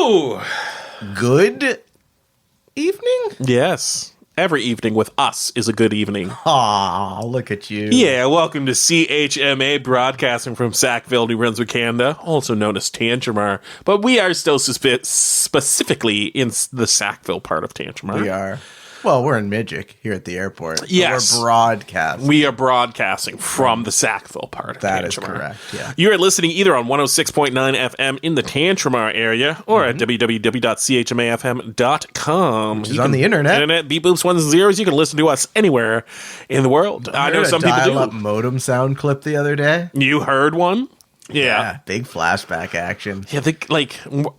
Hello! Good evening? Yes. Every evening with us is a good evening. Aw, look at you. Yeah, welcome to CHMA, broadcasting from Sackville, New Brunswick, Canada, also known as Tantramar. But we are still specifically in the Sackville part of Tantramar. We are. Well, we're in Midgic here at the airport. Yes. We're broadcasting. We are broadcasting from the Sackville part of That Tantramar. is correct, yeah. You are listening either on 106.9 FM in the Tantramar area or at www.chmafm.com. Which is on the internet. Beep boops, ones and zeros. You can listen to us anywhere in the world. I know some people do. dial-up modem sound clip the other day. You heard one? Yeah. Big flashback action. Yeah,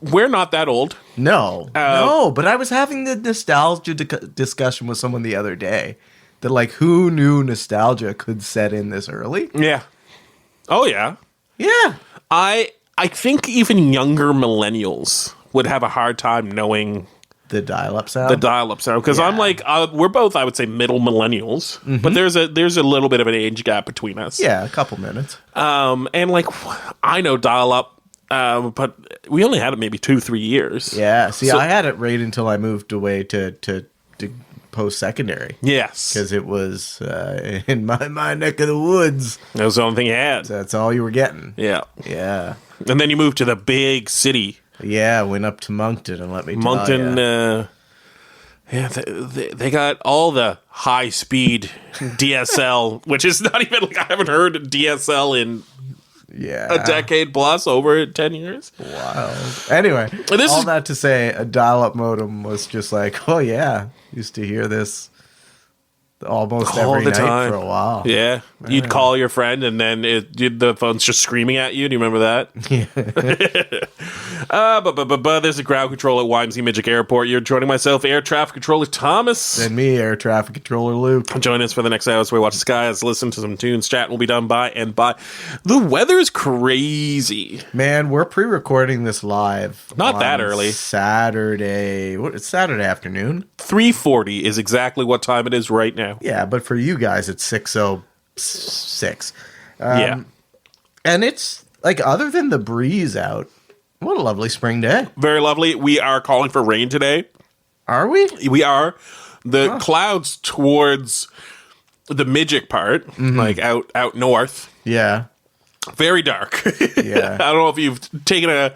we're not that old. No, but I was having the nostalgia discussion with someone the other day. That, like, who knew nostalgia could set in this early? Yeah. Oh, yeah. Yeah. I think even younger millennials would have a hard time knowing The dial-up sound? the dial-up sound, because I'm like, we're both, I would say, middle millennials, but there's a little bit of an age gap between us. Yeah, a couple minutes. And like, I know dial-up, but we only had it maybe 2-3 years. Yeah, see, I had it right until I moved away to post-secondary. Yes, Because it was in my neck of the woods. that was the only thing you had. That's all you were getting. Yeah, Yeah. and then you moved to the big city. Yeah, went up to Moncton, and let me Moncton, tell ya. they got all the high speed DSL, which is not even like I haven't heard DSL in a decade plus, over 10 years. Wow. Anyway, all that to say, a dial-up modem was just like, oh yeah, used to hear this almost All every the night time. for a while. Yeah, you'd call your friend, and then the phone's just screaming at you. Do you remember that? But there's a ground control at YMC Midgic Airport. You're joining myself, Air Traffic Controller Thomas. And me, Air Traffic Controller Luke. Join us for the next hour as we watch the skies, listen to some tunes. Chat will be done by and by. The weather's crazy. Man, we're pre-recording this live. Not that early. Saturday. It's Saturday afternoon. 3:40 is exactly what time it is right now. Yeah, but for you guys, it's 6:06. Yeah. And it's, like, other than the breeze out, what a lovely spring day. Very lovely. We are calling for rain today. Are we? We are. The clouds towards the Midgic part, like out north, Yeah. very dark. Yeah. I don't know if you've taken a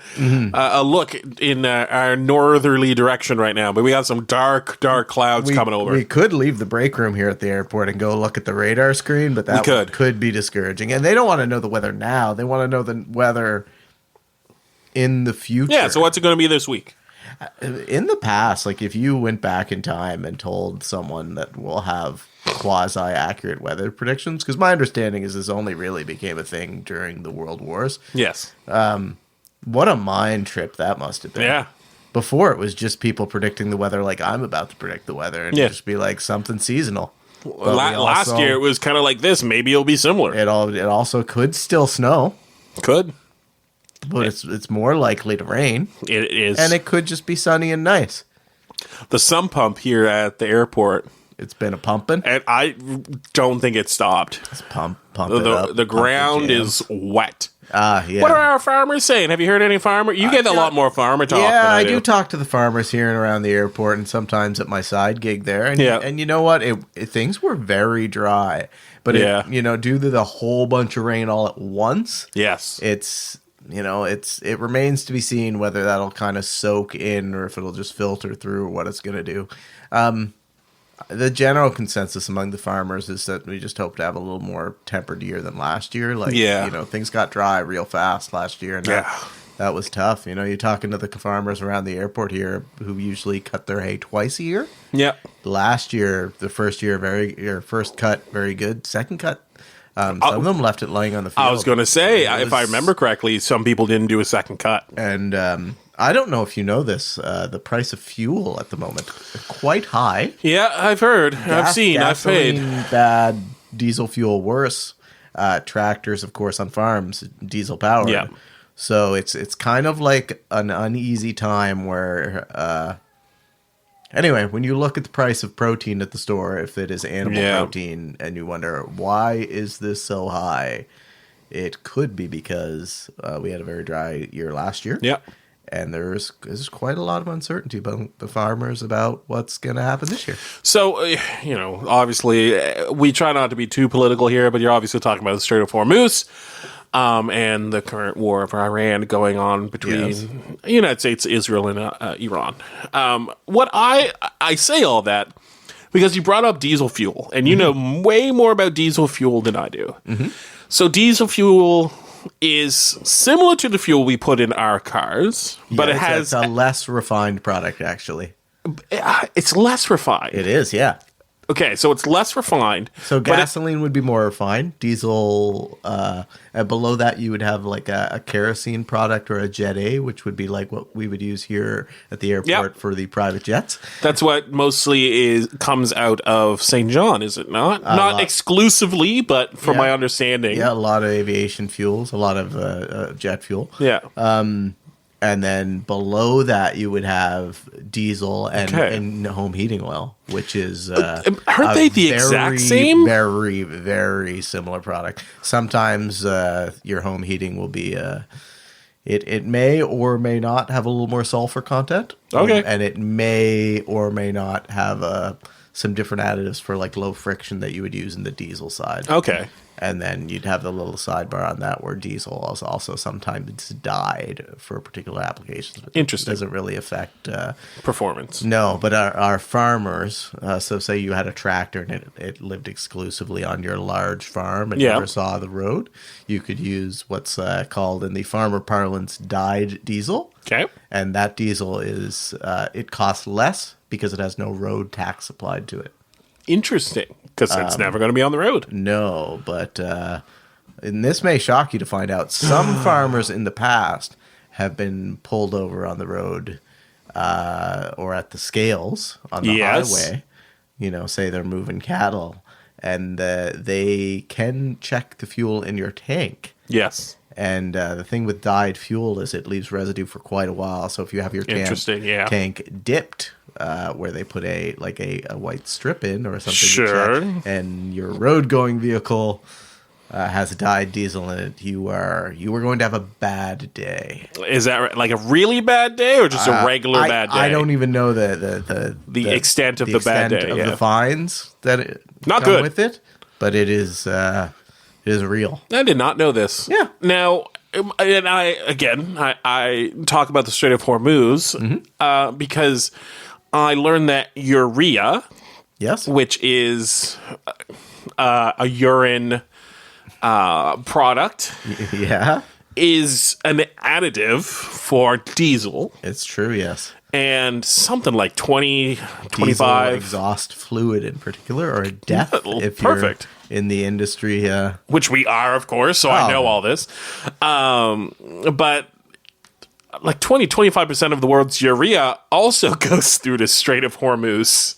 look in our northerly direction right now, but we got some dark clouds coming over. We could leave the break room here at the airport and go look at the radar screen, but that could be discouraging. And they don't want to know the weather now. They want to know the weather in the future. Yeah, so what's it going to be this week? In the past, like if you went back in time and told someone that we'll have quasi-accurate weather predictions, because my understanding is this only really became a thing during the World Wars. Yes. What a mind trip that must have been. Yeah. Before it was just people predicting the weather like I'm about to predict the weather and just be like something seasonal. Last year it was kind of like this. Maybe it'll be similar. It also could still snow. Could. But it's more likely to rain. It is. And it could just be sunny and nice. The sump pump here at the airport, it's been a pumping. and I don't think it stopped. It's pump it up. The ground is wet. Yeah. What are our farmers saying? Have you heard any farmer? You get a lot more farmer talk. Yeah, than I do talk to the farmers here and around the airport, and sometimes at my side gig there. And, and you know what? Things were very dry, but due to the whole bunch of rain all at once. Yes, it remains to be seen whether that'll kind of soak in or if it'll just filter through or what it's going to do. The general consensus among the farmers is that we just hope to have a little more tempered year than last year. Things got dry real fast last year, and that was tough. You're talking to the farmers around the airport here who usually cut their hay twice a year. Yeah. Last year, the first cut, very good. Second cut, some of them left it lying on the field. I was going to say, if I remember correctly, some people didn't do a second cut. And I don't know if you know this, the price of fuel at the moment quite high. Yeah, I've heard. I've seen. I've paid. Bad, diesel fuel worse. Tractors, of course, on farms, diesel powered. Yeah. So it's kind of like an uneasy time where. Anyway, when you look at the price of protein at the store, if it is animal protein, and you wonder, why is this so high? It could be because we had a very dry year last year. Yeah. And there's quite a lot of uncertainty about the farmers about what's going to happen this year. So, obviously, we try not to be too political here, but you're obviously talking about the Strait of Hormuz and the current war of Iran going on between the United States, Israel, and Iran. What I say all that because you brought up diesel fuel, and you know way more about diesel fuel than I do. Mm-hmm. So diesel fuel is similar to the fuel we put in our cars, but it's a less refined product, actually. It's less refined. It is, yeah. Okay, so it's less refined. So gasoline would be more refined. Diesel, below that you would have like a kerosene product or a Jet A, which would be like what we would use here at the airport for the private jets. That's what mostly comes out of St. John, is it not? Not exclusively, but from my understanding. Yeah, a lot of aviation fuels, a lot of jet fuel. Yeah. And then below that, you would have diesel and home heating oil, which is aren't they the exact same? Very, very similar product. Sometimes your home heating will be it may or may not have a little more sulfur content. Okay, and it may or may not have some different additives for like low friction that you would use in the diesel side. Okay. And then you'd have the little sidebar on that where diesel is also sometimes dyed for particular applications. But interesting. It doesn't really affect performance. No, but our farmers, so say you had a tractor and it lived exclusively on your large farm and never saw the road, you could use what's called in the farmer parlance dyed diesel. Okay. And that diesel is, it costs less because it has no road tax applied to it. Interesting, because it's never going to be on the road. No, but and this may shock you to find out, some farmers in the past have been pulled over on the road or at the scales on the highway. Say they're moving cattle, and they can check the fuel in your tank. Yes. And the thing with dyed fuel is it leaves residue for quite a while. So if you have your tank dipped, where they put a white strip in or something, to check, and your road going vehicle has a dyed diesel in it, you are going to have a bad day. Is that right? Like a really bad day or just a regular bad day? I don't even know the extent of the bad day of the fines that not come good with it, but it is. It is real. I did not know this. Yeah. Now, and I talk about the Strait of Hormuz because I learned that urea, which is a urine product, is an additive for diesel. It's true, yes. And something like 20, diesel 25 exhaust fluid in particular, or a DEF if perfect. You're in the industry, which we are, of course. So I know all this, but like 25% of the world's urea also goes through the Strait of Hormuz,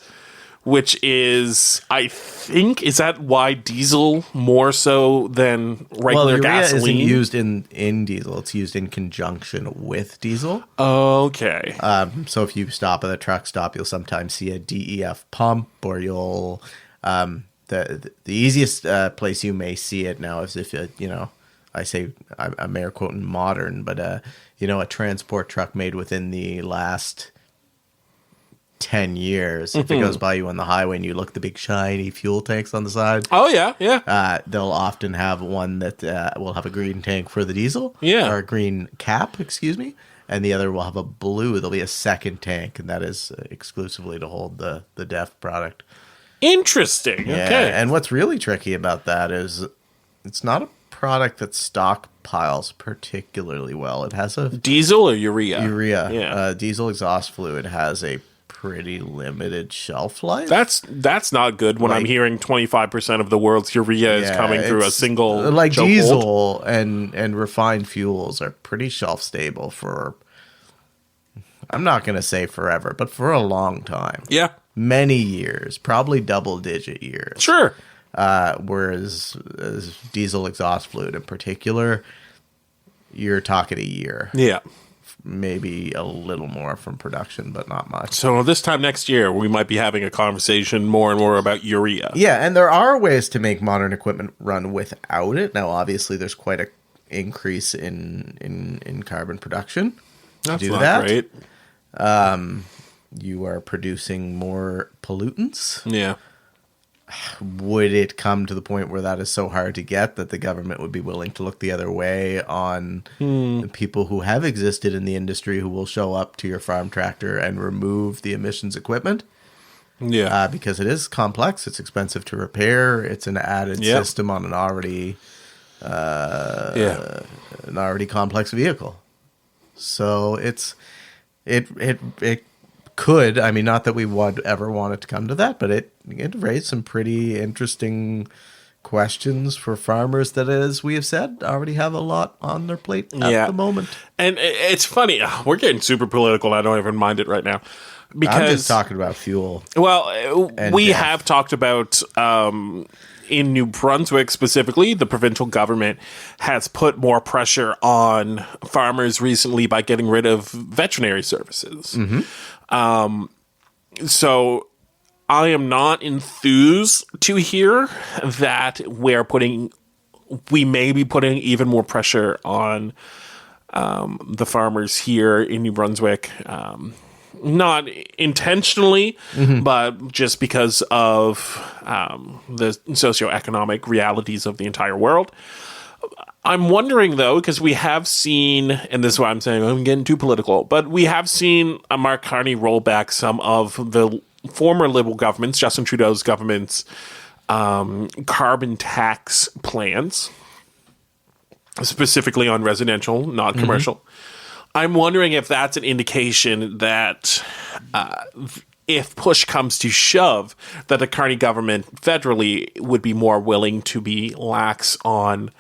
which is, I think, is that why diesel more so than regular gasoline? Well, urea isn't used in diesel. It's used in conjunction with diesel. Okay. So if you stop at a truck stop, you'll sometimes see a DEF pump, or you'll... the easiest place you may see it now is if, I say, I'm air quoting modern, but, a transport truck made within the last 10 years, if it goes by you on the highway and you look at the big shiny fuel tanks on the side. Oh, yeah. They'll often have one that will have a green tank for the diesel. Yeah. Or a green cap, excuse me. And the other will have a blue. There'll be a second tank, and that is exclusively to hold the DEF product. Interesting. Yeah. Okay. And what's really tricky about that is it's not a product that stockpiles particularly well. It has a... Diesel or urea? Urea. Yeah. Diesel exhaust fluid has a pretty limited shelf life. That's not good when I'm hearing 25% of the world's urea is coming through a single diesel and refined fuels are pretty shelf stable for, I'm not going to say forever, but for a long time. Yeah. Many years, probably double-digit years. Sure. Whereas diesel exhaust fluid in particular, you're talking a year. Yeah. Maybe a little more from production, but not much. So this time next year, we might be having a conversation more and more about urea. Yeah, and there are ways to make modern equipment run without it. Now, obviously, there's quite an increase in carbon production. That's do not that. great. You are producing more pollutants. Yeah. Would it come to the point where that is so hard to get that the government would be willing to look the other way on the people who have existed in the industry who will show up to your farm tractor and remove the emissions equipment? Yeah. Because it is complex. It's expensive to repair. It's an added system on an already complex vehicle. So it could, I mean, not that we would ever want it to come to that, but it raised some pretty interesting questions for farmers that, as we have said, already have a lot on their plate at the moment. And it's funny. We're getting super political. I don't even mind it right now. Because I'm just talking about fuel. Well, we have talked about in New Brunswick specifically, the provincial government has put more pressure on farmers recently by getting rid of veterinary services. So I am not enthused to hear that we may be putting even more pressure on the farmers here in New Brunswick. Not intentionally, but just because of the socioeconomic realities of the entire world. I'm wondering, though, because we have seen, and this is why I'm saying I'm getting too political, but we have seen Mark Carney roll back some of the former Liberal governments, Justin Trudeau's government's carbon tax plans, specifically on residential, not commercial. I'm wondering if that's an indication that if push comes to shove, that the Carney government federally would be more willing to be lax on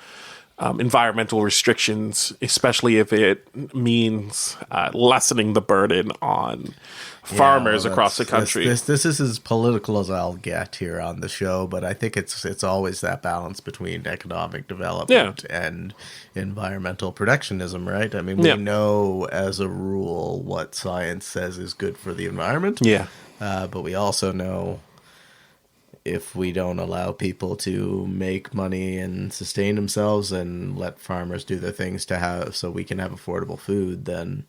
environmental restrictions, especially if it means lessening the burden on farmers across the country. This is as political as I'll get here on the show, but I think it's always that balance between economic development and environmental protectionism, right? I mean, we know as a rule what science says is good for the environment, but we also know if we don't allow people to make money and sustain themselves and let farmers do their things so we can have affordable food, then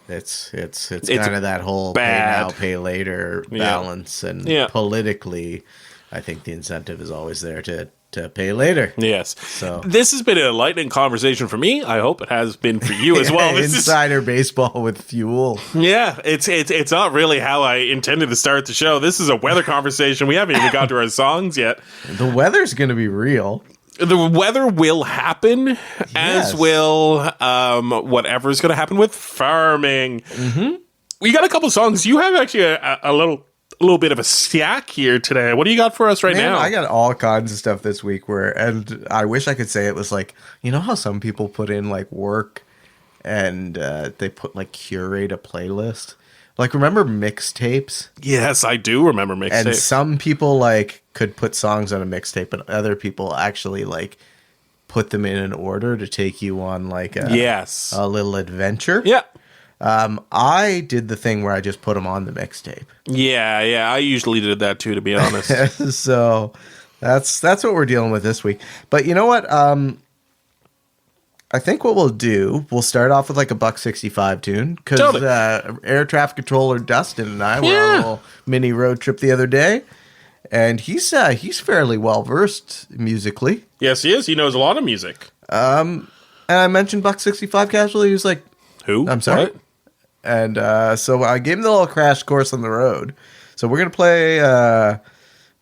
it's kind of that whole pay now, pay later balance. And politically, I think the incentive is always there to pay later. Yes. So this has been a enlightening conversation for me. I hope it has been for you as well. Insider baseball with fuel. Yeah, it's not really how I intended to start the show. This is a weather conversation. We haven't even got to our songs yet. The weather's going to be real. The weather will happen, as will whatever's going to happen with farming. We got a couple songs. You have actually a little bit of a stack here today. What do you got for us now? I got all kinds of stuff this week and I wish I could say it was like, you know how some people put in like work and they put like curate a playlist? Like, remember mixtapes? Yes, I do remember mixtapes. And some people like could put songs on a mixtape, but other people actually like put them in an order to take you on like a little adventure. Yeah. I did the thing where I just put them on the mixtape. Yeah, I usually did that too, to be honest. So that's what we're dealing with this week. But you know what? I think what we'll start off with like a $1.65 tune because air traffic controller Dustin and I were on a little mini road trip the other day, and he's fairly well versed musically. Yes, he is. He knows a lot of music. And I mentioned $1.65 casually. He was like, "Who? I'm sorry." What? And so I gave him the little crash course on the road. So we're gonna play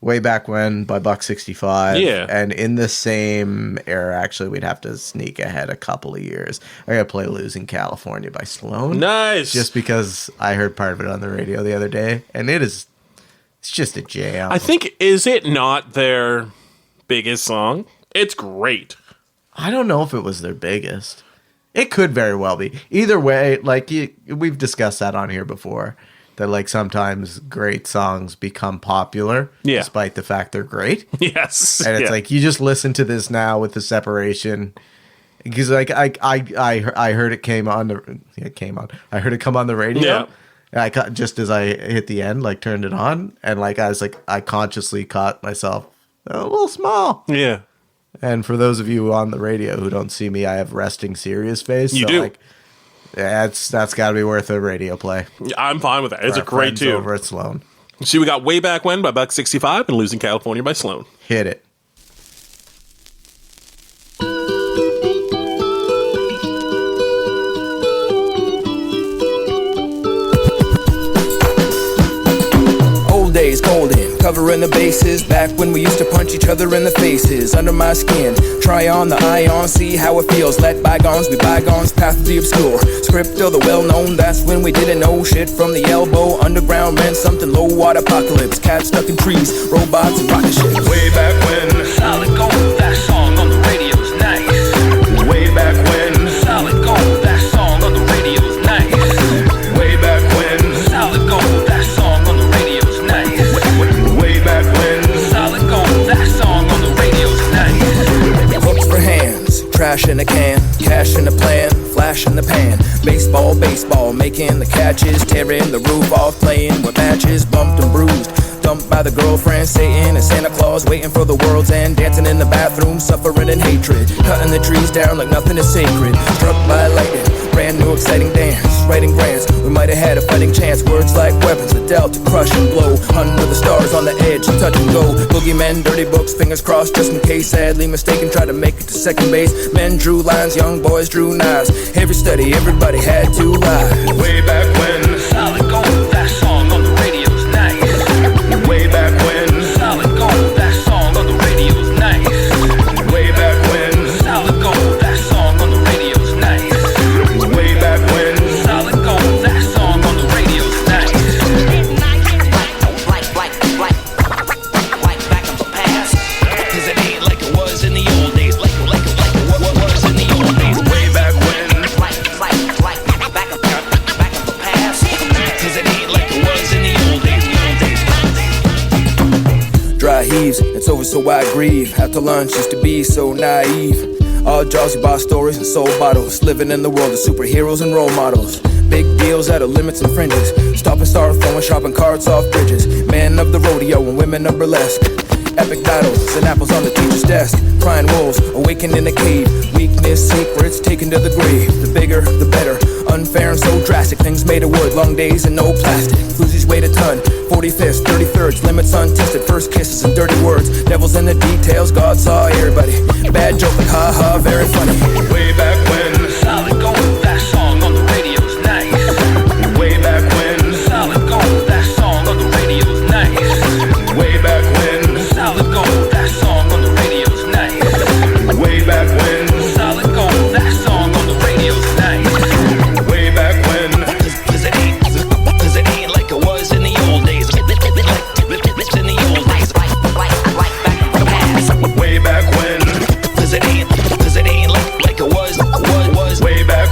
Way Back When by $1.65. Yeah. And in the same era, actually, we'd have to sneak ahead a couple of years. I gotta play Losing California by Sloan. Nice. Just because I heard part of it on the radio the other day, and it's just a jam. I think, is it not their biggest song? It's great. I don't know if it was their biggest. It could very well be. Either way, like we've discussed that on here before. That like sometimes great songs become popular despite the fact they're great. Yes. And it's like you just listen to this now with the separation. Because like I heard it came on. I heard it come on the radio. Yeah. And I just as I hit the end, like turned it on, and like I was like I consciously caught myself a little small. Yeah. And for those of you on the radio who don't see me, I have resting serious face. You so do. Like, Yeah, that's got to be worth a radio play. I'm fine with that. It's a great Friends tune. over at Sloan. See, we got Way Back When by Buck 65 and Losing California by Sloan. Hit it. Days golden, covering the bases. Back when we used to punch each other in the faces. Under my skin, try on the ion, see how it feels. Let bygones be bygones, path of the obscure. Script of the well-known, that's when we didn't know shit from the elbow. Underground meant something low water apocalypse. Cats stuck in trees, robots and rocket ships. Way back when, solid gold, that song on the radio's nice. Way back when, solid gold, that song on the radio's nice. Way back when, solid gold, that song on the radio's nice. Way back when, solid gold, that song on the radio's nice. Hooks for hands, trash in a can, cash in a plan, flash in the pan. Baseball, baseball, making the catches, tearing the roof off, playing with matches, bumped and bruised. Dumped by the girlfriend, Satan and Santa Claus, waiting for the world's end, dancing in the bathroom, suffering in hatred, cutting the trees down like nothing is sacred. Struck by lightning, brand new exciting dance, writing grants, we might have had a fighting chance. Words like weapons, the dealt to crush and blow, under the stars on the edge, touch and go. Boogeymen, dirty books, fingers crossed just in case, sadly mistaken, tried to make it to second base. Men drew lines, young boys drew knives, every study, everybody had to lie. Way back when, solid gold, that song on the radio's nice. Way back when, solid gold, that song on the radio's nice. Way back when, solid gold, that song on the radio's nice. Way back when, solid gold, that song on the radio's nice. Like back in the past, 'cause it ain't like it was in the old days. Like what was in the old days. Way back when, like back in the past, 'cause it ain't like it was in the old days. Dry heaves, it's over so I grieve. After lunch used to be so naive. All jaws, you bought stories and sold bottles. Living in the world of superheroes and role models. Big deals out of limits and fringes. Stop and start throwing shopping carts off bridges. Men of the rodeo and women of burlesque. Epic battles and apples on the teacher's desk. Crying wolves awakened in a cave. Weakness, secrets taken to the grave. The bigger, the better. Unfair and so drastic. Things made of wood, long days and no plastic. Floozies weighed a ton. 45th, 33rd, limits untested. First kisses and dirty words. Devils in the details, God saw everybody. Bad joke like ha ha, very funny. Way back when, solid gold, that song on the radio's nice. Way back when, solid gold, that song on the radio's nice. Way back when, solid gold, that song on the radio's nice. Way back when, solid gold, that song on the radio's nice. Way back when, 'cause it ain't like it was in the old days. It's in the old days. Like back in the past. Way back when, 'cause it ain't like it was way back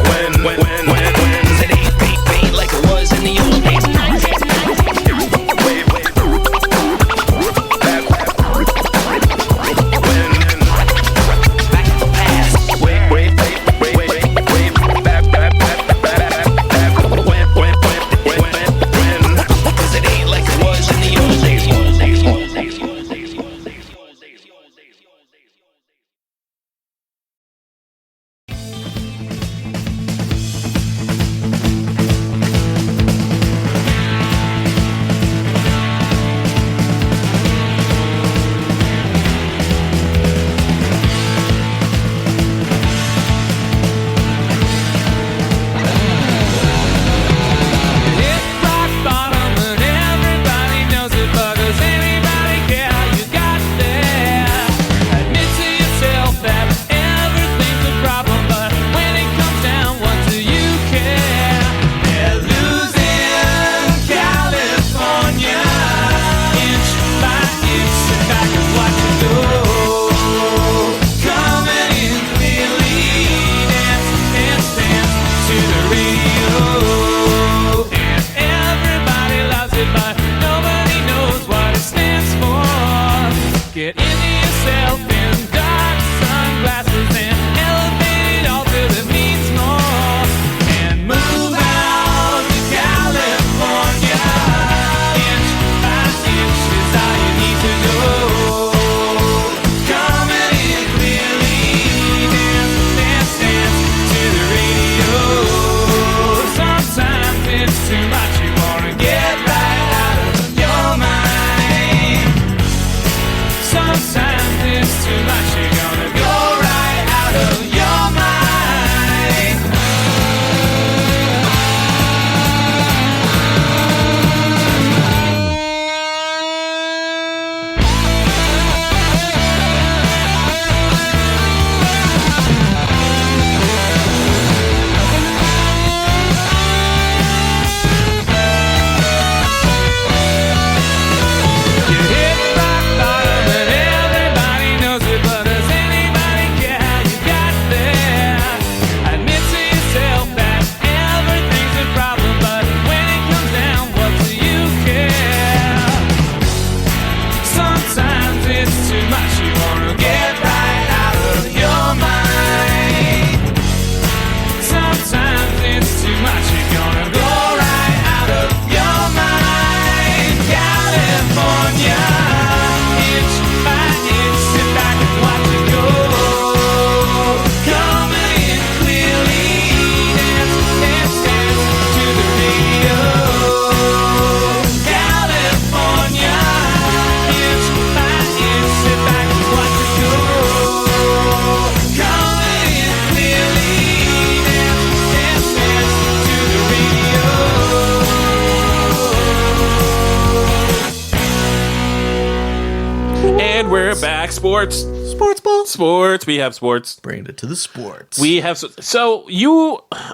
And we're back. Sports. Sports ball. Sports. We have sports. Bring it to the sports. We have. So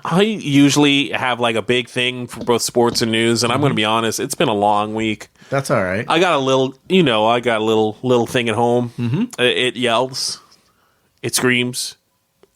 I usually have like a big thing for both sports and news. And I'm going to be honest, it's been a long week. That's all right. I got a little thing at home. Mm-hmm. It yells. It screams.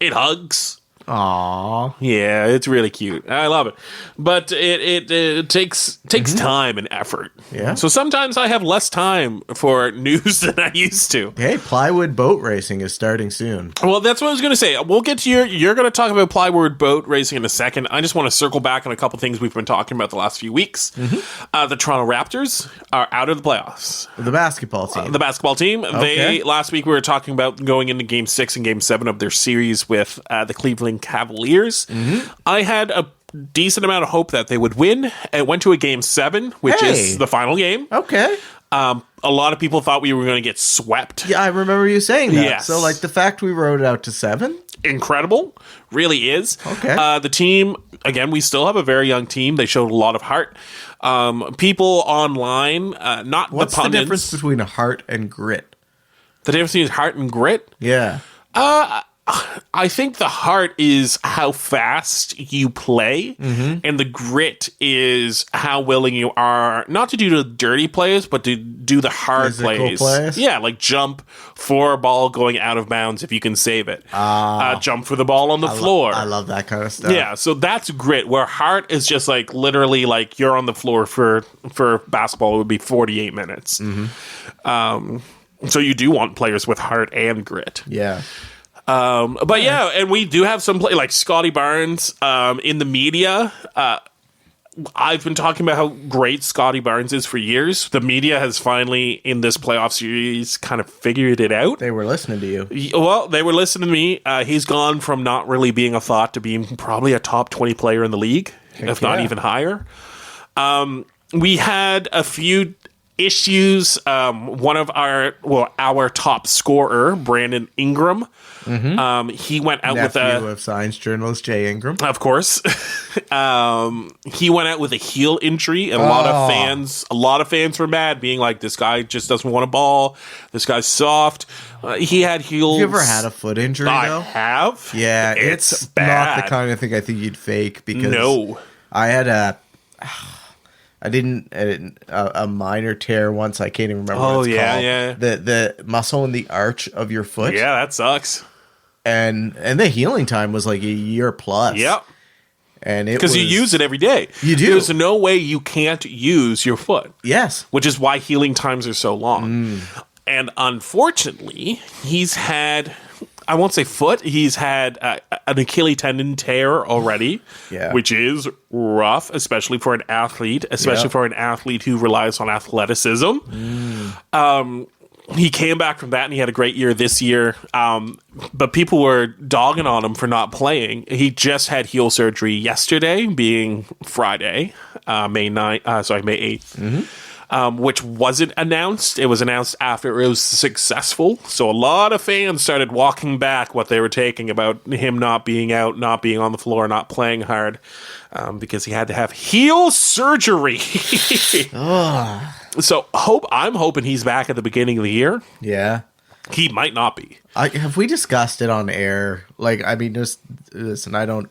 It hugs. Aww. Yeah, it's really cute. I love it. But it takes time and effort. Yeah. So sometimes I have less time for news than I used to. Hey, plywood boat racing is starting soon. Well, that's what I was going to say. We'll get to you're going to talk about plywood boat racing in a second. I just want to circle back on a couple things we've been talking about the last few weeks. Mm-hmm. The Toronto Raptors are out of the playoffs. The basketball team. The basketball team. Okay. Last week we were talking about going into Game 6 and Game 7 of their series with the Cleveland Cavaliers. Mm-hmm. I had a decent amount of hope that they would win. It went to a Game 7, which is the final game. Okay. A lot of people thought we were going to get swept. Yeah, I remember you saying that. Yes. So, like, the fact we wrote it out to 7? Incredible. Really is. Okay. The team, again, we still have a very young team. They showed a lot of heart. People online, not What's the pundits. the difference between heart and grit? The difference between heart and grit? Yeah. I think the heart is how fast you play, and the grit is how willing you are not to do the dirty plays, but to do the hard plays. Yeah, like jump for a ball going out of bounds if you can save it. Jump for the ball on the floor. I love that kind of stuff. Yeah, so that's grit, where heart is just like literally like you're on the floor for basketball, it would be 48 minutes. So you do want players with heart and grit. Yeah. But yeah, and we do have some play like Scotty Barnes in the media. I've been talking about how great Scotty Barnes is for years. The media has finally, in this playoff series, kind of figured it out. They were listening to you. Well, they were listening to me. He's gone from not really being a thought to being probably a top 20 player in the league, if not even higher. We had a few issues. One of our top scorer, Brandon Ingram, he went out with Nephew of science journalist Jay Ingram. Of course. He went out with a heel injury, and a lot of fans were mad, being like, this guy just doesn't want a ball. This guy's soft. He had heels. Have you ever had a foot injury, though? I have. Yeah, it's bad. not the kind of thing I think you'd fake, because No. I had a minor tear once. I can't even remember what it's called. Yeah. The muscle in the arch of your foot. Yeah, that sucks. And the healing time was like a year plus. Yep. And it Because you use it every day. You do. There's no way you can't use your foot. Yes. Which is why healing times are so long. And unfortunately, he's had, I won't say foot, he's had an Achilles tendon tear already, which is rough, especially for an athlete, for an athlete who relies on athleticism. He came back from that, and he had a great year this year. But people were dogging on him for not playing. He just had heel surgery yesterday, being Friday, May 8th. Which wasn't announced. It was announced after it was successful. So a lot of fans started walking back what they were taking about him not being out, not being on the floor, not playing hard, because he had to have heel surgery. So I'm hoping he's back at the beginning of the year. Yeah. He might not be. Have we discussed it on air? Like, I mean, just listen, I don't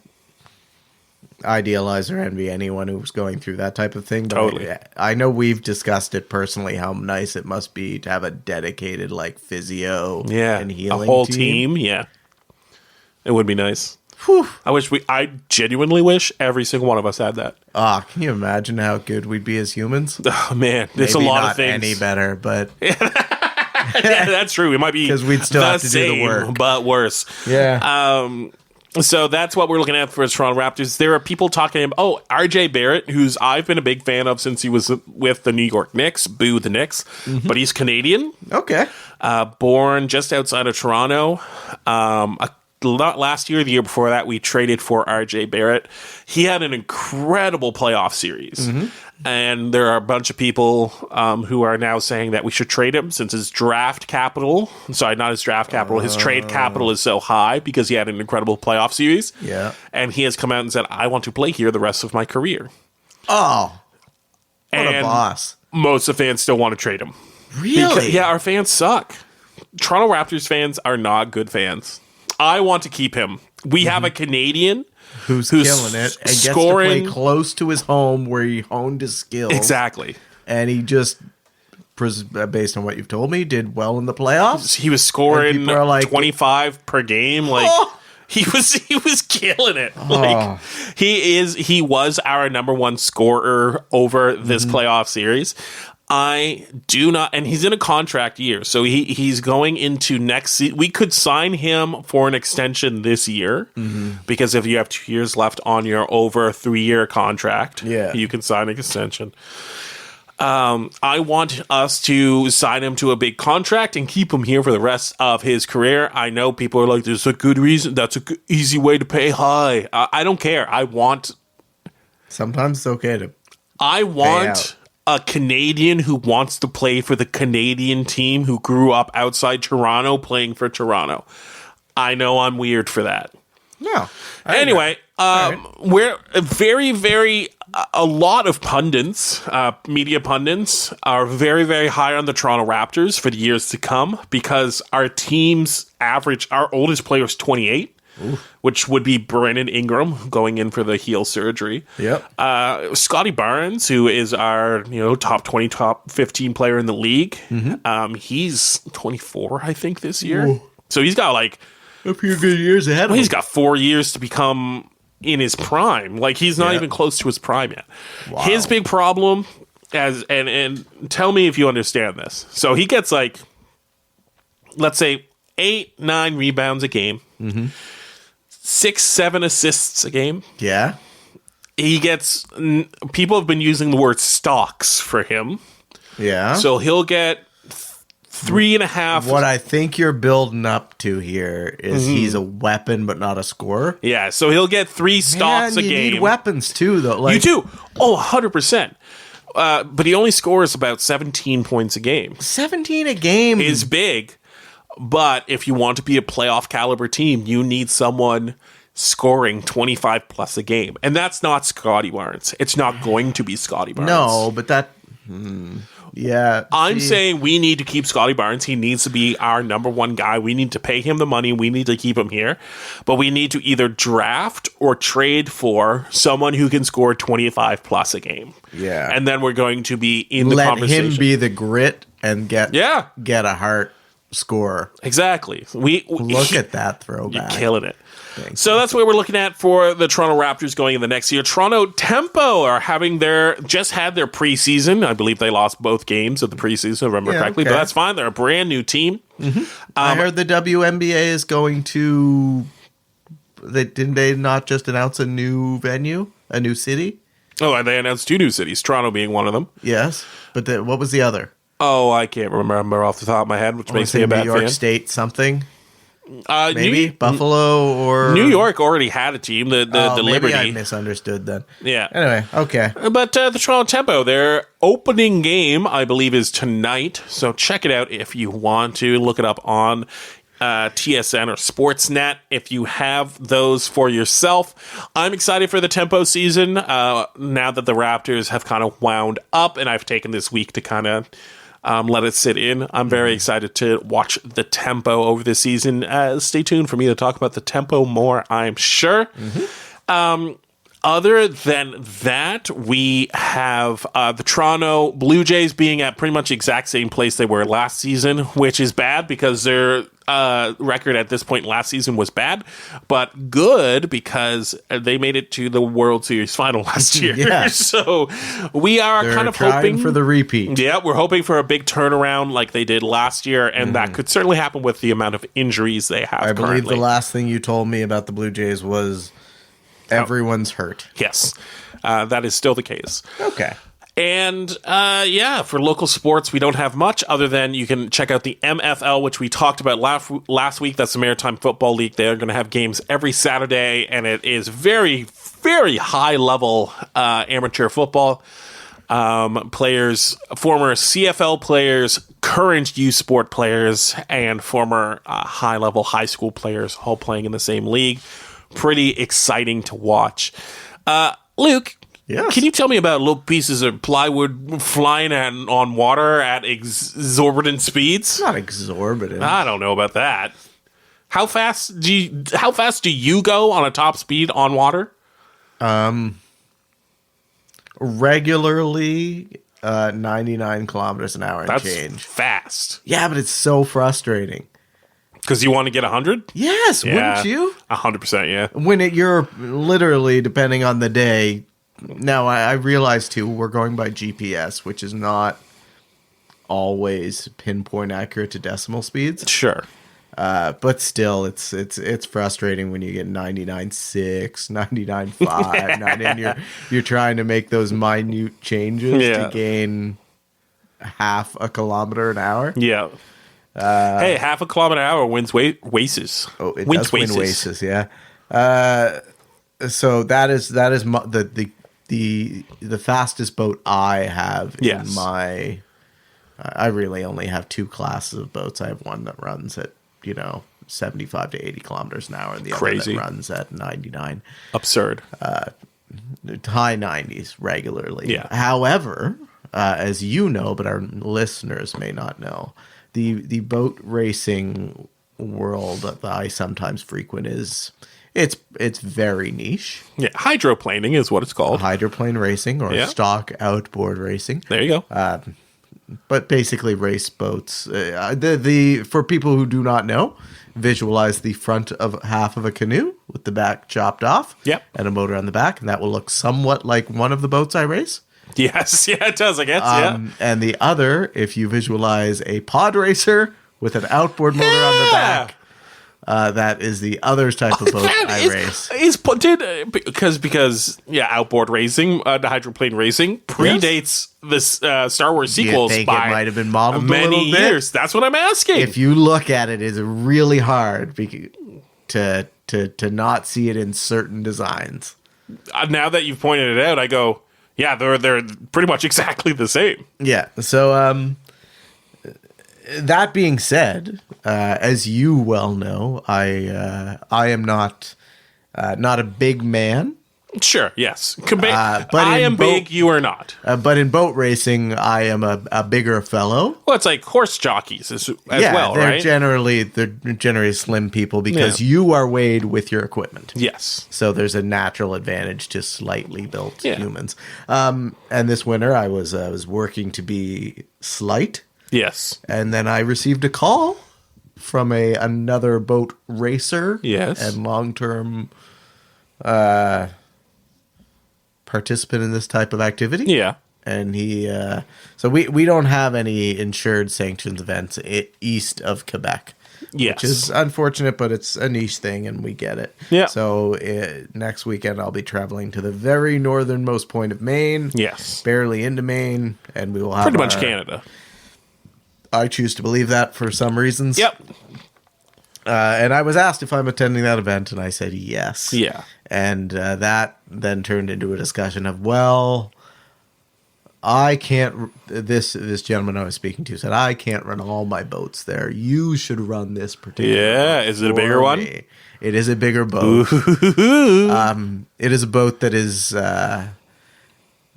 idealize or envy anyone who's going through that type of thing. But Totally. I know we've discussed it personally, how nice it must be to have a dedicated, like, physio and healing a whole team. Yeah. It would be nice. Whew. I genuinely wish every single one of us had that. Can you imagine how good we'd be as humans? Oh, man. There's Maybe a lot not of things. any better, but Yeah, that's true. We might be because we'd still have to do the work, but worse. Yeah. So that's what we're looking at for Toronto Raptors. There are people talking about, RJ Barrett, who's I've been a big fan of since he was with the New York Knicks. Boo the Knicks. But he's Canadian. Okay. Born just outside of Toronto. Last year, the year before that, we traded for RJ Barrett. He had an incredible playoff series. And there are a bunch of people who are now saying that we should trade him since his draft capital. Sorry, not his draft capital. His trade capital is so high because he had an incredible playoff series. Yeah. And he has come out and said, I want to play here the rest of my career. Oh, what and a boss. Most of the fans still want to trade him. Really? Yeah, our fans suck. Toronto Raptors fans are not good fans. I want to keep him. We have a Canadian who's killing it and gets to play close to his home where he honed his skills. Exactly. And he just, based on what you've told me, did well in the playoffs. He was scoring 25 per game. Like he was killing it. Like he was our number one scorer over this playoff series. I do not, and he's in a contract year, so he's going into next season. We could sign him for an extension this year, because if you have 2 years left on your over 3-year contract, you can sign an extension. I want us to sign him to a big contract and keep him here for the rest of his career. I know people are like, there's a good reason. That's a good, easy way to pay high. I don't care. Sometimes it's okay to. I want a Canadian who wants to play for the Canadian team who grew up outside Toronto playing for Toronto. I know I'm weird for that. No. Anyway, we're a lot of pundits, media pundits, are very, very high on the Toronto Raptors for the years to come because our team's average, our oldest player is 28. Which would be Brandon Ingram going in for the heel surgery. Yep. Scotty Barnes, who is our top 20, top 15 player in the league. He's 24, I think, this year. Ooh. So he's got like a few good years ahead of him. He's got 4 years to become in his prime. Like he's not even close to his prime yet. Wow. His big problem, and tell me if you understand this. So he gets like, let's say 8-9 rebounds a game. 6-7 assists a game. Yeah. He gets, people have been using the word stocks for him. Yeah. So he'll get 3.5. What I think you're building up to here is he's a weapon but not a scorer. Yeah, so he'll get 3 stocks a game. You need weapons too, though. You do. Oh, 100%. But he only scores about 17 points a game. 17 a game is big. But if you want to be a playoff caliber team, you need someone scoring 25 plus a game. And that's not Scotty Barnes. It's not going to be Scotty Barnes. No, but that... yeah. I'm saying we need to keep Scotty Barnes. He needs to be our number one guy. We need to pay him the money. We need to keep him here. But we need to either draft or trade for someone who can score 25 plus a game. Yeah. And then we're going to be in the conversation. Let him be the grit and get a heart scorer. Exactly. Look at that throwback. You're killing it. So that's what we're looking at for the Toronto Raptors going in the next year. Toronto Tempo are just had their preseason. I believe they lost both games of the preseason, if I remember correctly, but that's fine. They're a brand new team. I heard the WNBA is going to... Didn't they not just announce a new venue? A new city? Oh, they announced 2 new cities, Toronto being one of them. Yes, but what was the other? Oh, I can't remember off the top of my head, which makes me a bad fan. New York State something? Maybe Buffalo or... New York already had a team, the Liberty. Maybe I misunderstood then. Yeah. Anyway, okay. But the Toronto Tempo, their opening game, I believe, is tonight. So check it out if you want to. Look it up on TSN or Sportsnet if you have those for yourself. I'm excited for the Tempo season now that the Raptors have kind of wound up, and I've taken this week to kind of let it sit in. I'm very excited to watch the Tempo over this season. Stay tuned for me to talk about the Tempo more, I'm sure. Other than that, we have the Toronto Blue Jays being at pretty much the exact same place they were last season, which is bad because their record at this point last season was bad, but good because they made it to the World Series final last year. Yes. So we are kind of hoping for the repeat. Yeah, we're hoping for a big turnaround like they did last year, and that could certainly happen with the amount of injuries they have. I believe currently. the last thing you told me about the Blue Jays was everyone's hurt. Yes, that is still the case. Okay. And for local sports, we don't have much other than you can check out the MFL, which we talked about last week. That's the Maritime Football League. They're going to have games every Saturday, and it is very, very high level amateur football. Players, former CFL players, current U Sport players, and former high level high school players all playing in the same league. Pretty exciting to watch. Luke, Yes. Can you tell me about little pieces of plywood flying on water at exorbitant speeds? Not exorbitant. I don't know about that. How fast do you go on a top speed on water? Regularly 99 kilometers an hour and That's change. fast. Yeah, but it's so frustrating. Because you want to get 100? Yes, wouldn't you? 100%, yeah. When you're literally, depending on the day. Now, I realize, too, we're going by GPS, which is not always pinpoint accurate to decimal speeds. Sure. But still, it's frustrating when you get 99.6, 99.5, 90, and you're trying to make those minute changes to gain half a kilometer an hour. Yeah. Hey, half a kilometer an hour wins waces. Oh, it wins does win waces, yeah. So that is the fastest boat I have in my. I really only have two classes of boats. I have one that runs at 75 to 80 kilometers an hour, and the other that runs at 99. Absurd. High 90s regularly. Yeah. However, as you know, but our listeners may not know, the boat racing world that I sometimes frequent it's very niche. Yeah, hydroplaning is what it's called. Hydroplane racing or stock outboard racing. There you go. But basically race boats. For people who do not know, visualize the front of half of a canoe with the back chopped off. Yep. And a motor on the back, and that will look somewhat like one of the boats I race. Yes, yeah, it does, I guess, And the other, if you visualize a pod racer with an outboard motor on the back, that is the other type of boat I race. Because outboard racing, the hydroplane racing predates this Star Wars sequels by it might have been modeled many years. That's what I'm asking. If you look at it, it's really hard to not see it in certain designs. Now that you've pointed it out, I go, yeah, they're pretty much exactly the same. Yeah. So that being said, as you well know, I am not a big man. Sure, yes. But I am big, you are not. But in boat racing, I am a bigger fellow. Well, it's like horse jockeys as well, they're right? They're generally slim people because you are weighed with your equipment. Yes. So there's a natural advantage to slightly built humans. And this winter, I was working to be slight. Yes. And then I received a call from another boat racer. Yes. And long-term participant in this type of activity. Yeah. And he so we don't have any insured sanctions events east of Quebec. Yes. Which is unfortunate, but it's a niche thing and we get it. Yeah. So next weekend I'll be traveling to the very northernmost point of Maine. Yes. Barely into Maine, and we will have pretty much Canada. I choose to believe that for some reasons. Yep. And I was asked if I'm attending that event, and I said yes. Yeah. And that then turned into a discussion of, well, I can't. This gentleman I was speaking to said, I can't run all my boats there. You should run this particular. Yeah. Is it a bigger one? It is a bigger boat. It is a boat that is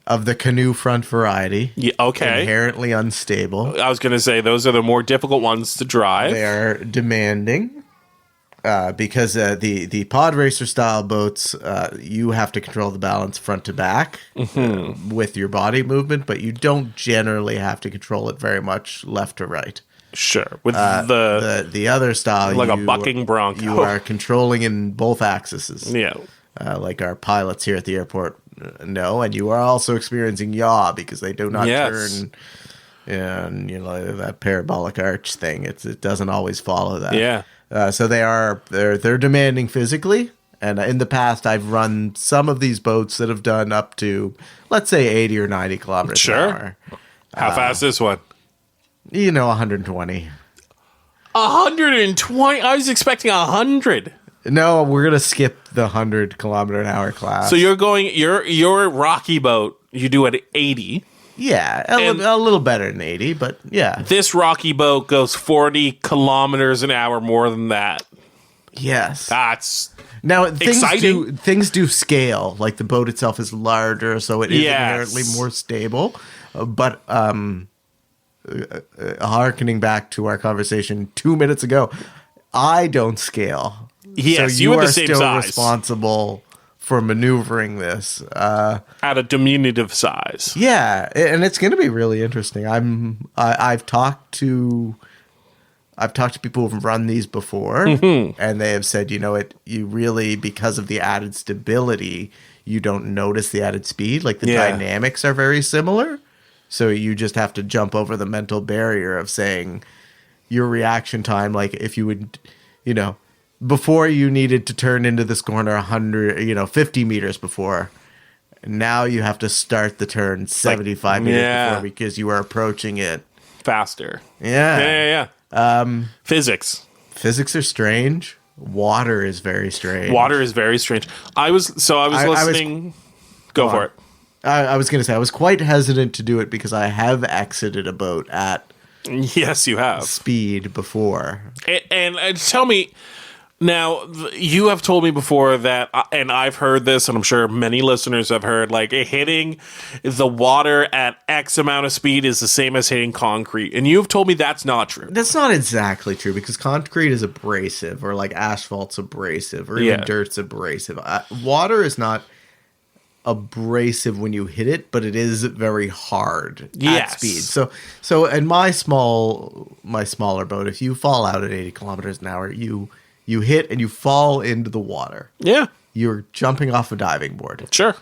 of the canoe front variety. Yeah, okay. Inherently unstable. I was going to say those are the more difficult ones to drive. They are demanding because the pod racer style boats, you have to control the balance front to back with your body movement, but you don't generally have to control it very much left to right. Sure. With the other style, like a bucking bronco, you are controlling in both axes. Yeah. Like our pilots here at the airport know, and you are also experiencing yaw because they do not turn. And that parabolic arch thing, it doesn't always follow that. Yeah. So they're demanding physically, and in the past I've run some of these boats that have done up to, let's say, 80 or 90 kilometers an hour. How fast is this one? 120. 120? I was expecting 100. No, we're gonna skip the 100 kilometer an hour class. So you're going your Rocky boat. You do at 80. Yeah, a little better than 80, but yeah. This Rocky boat goes 40 kilometers an hour more than that. Yes. That's Now exciting. things do scale. Like the boat itself is larger, so it is Yes. inherently more stable. But harkening back to our conversation 2 minutes ago, I don't scale. Yes, so you are the are same still size. responsible for maneuvering this. at a diminutive size. Yeah, and it's going to be really interesting. I've talked to people who've run these before, and they have said, you really, because of the added stability, you don't notice the added speed. Like the dynamics are very similar, so you just have to jump over the mental barrier of saying your reaction time. Like if you would, before you needed to turn into this corner 50 meters before. Now you have to start the turn 75 meters before because you are approaching it Faster. Yeah. Physics. Physics are strange. Water is very strange. Water is very strange. I was listening. Go for it. I was going to say, I was quite hesitant to do it because I have exited a boat at Yes, you have. speed before. And tell me, now, you have told me before that, and I've heard this, and I'm sure many listeners have heard, like, hitting the water at X amount of speed is the same as hitting concrete. And you've told me that's not true. That's not exactly true because concrete is abrasive, or like asphalt's abrasive, or even dirt's abrasive. Water is not abrasive when you hit it, but it is very hard at speed. So in my smaller boat, if you fall out at 80 kilometers an hour, you hit and you fall into the water. Yeah. You're jumping off a diving board. Sure.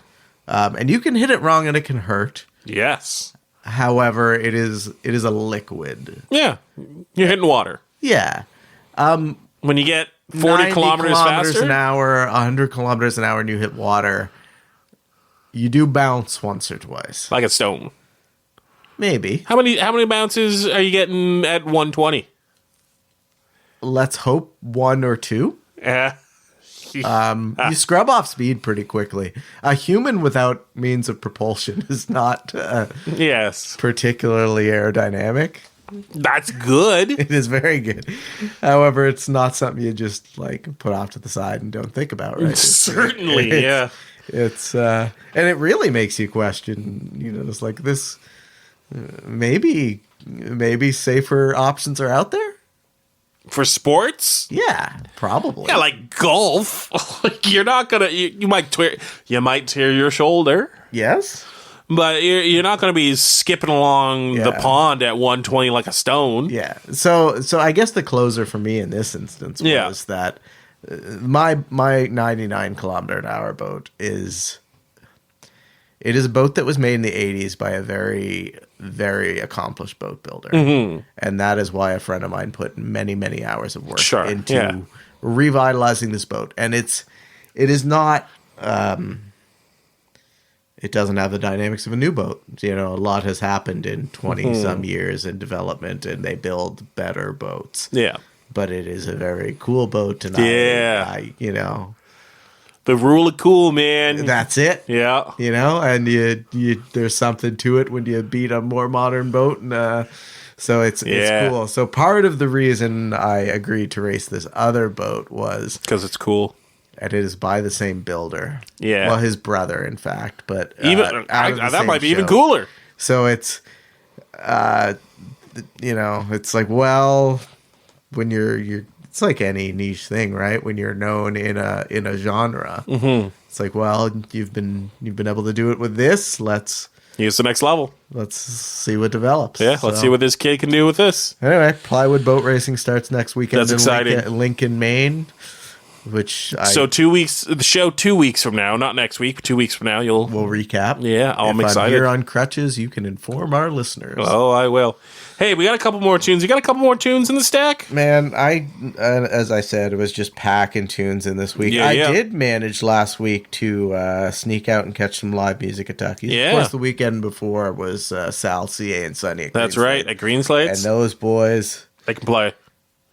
And you can hit it wrong and it can hurt. Yes. However, it is a liquid. Yeah. You're hitting water. Yeah. When you get 40 kilometers faster? an hour, 100 kilometers an hour, and you hit water, you do bounce once or twice. Like a stone. Maybe. How many bounces are you getting at 120? Let's hope 1 or 2. Yeah. You scrub off speed pretty quickly. A human without means of propulsion is not Yes. particularly aerodynamic. That's good. It is very good. However, it's not something you just like put off to the side and don't think about, right? Certainly, yeah. It's and it really makes you question, it's like this maybe safer options are out there. For sports? Yeah, probably. Yeah, like golf. Like you're not gonna. You might tear your shoulder, Yes. but you're not gonna be skipping along the pond at 120 like a stone. Yeah. So I guess the closer for me in this instance was that my 99 kilometer an hour boat is a boat that was made in the 80s by a very, very accomplished boat builder. Mm-hmm. And that is why a friend of mine put many, many hours of work into revitalizing this boat. And it is not, it doesn't have the dynamics of a new boat. A lot has happened in 20 some years in development and they build better boats. Yeah. But it is a very cool boat. And I the rule of cool, man. that's it. Yeah. And you there's something to it when you beat a more modern boat, and so it's cool. So part of the reason I agreed to race this other boat was because it's cool, and it is by the same builder. Yeah, well, his brother, in fact, but even that might be even cooler. So it's it's like, well, when you're it's like any niche thing, right? When you're known in a genre, it's like, well, you've been able to do it with this. Let's use the next level. Let's see what develops. Yeah, let's see what this kid can do with this. Anyway, Plywood Boat Racing starts next weekend. That's exciting. Lincoln, Maine. So 2 weeks. The show 2 weeks from now, not next week. 2 weeks from now, we'll recap. Yeah, I'm excited. I'm here on crutches, you can inform our listeners. Oh, I will. Hey, we got a couple more tunes. You got a couple more tunes in the stack? Man, as I said, it was just packing tunes in this week. I did manage last week to sneak out and catch some live music at Tucky's. Yeah. Of course, the weekend before was Sal, CA, and Sonny at That's right, at Greenslates. And those boys... They can play.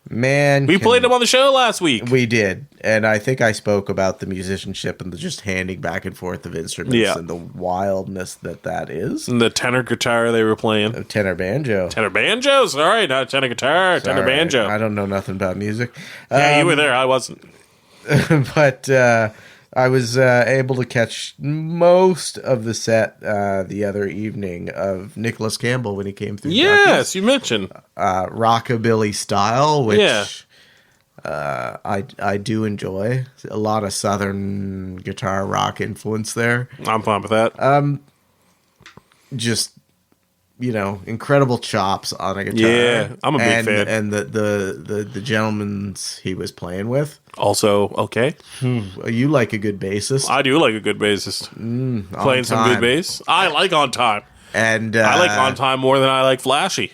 Man, We played him on the show last week. We did, and I think I spoke about the musicianship and the just handing back and forth of instruments and the wildness that is. And the tenor guitar they were playing. Tenor banjo. Tenor banjo? Sorry, not tenor guitar, tenor banjo. I don't know nothing about music. Yeah, you were there. I wasn't. But I was able to catch most of the set the other evening of Nicholas Campbell when he came through. Yes, you mentioned. Rockabilly style, which I do enjoy. A lot of Southern guitar rock influence there. I'm fine with that. Just, incredible chops on a guitar. Yeah, I'm a big fan. And the gentleman's he was playing with. Also, okay. You like a good bassist. I do like a good bassist. Playing some good bass. I like On Time. And I like On Time more than I like Flashy.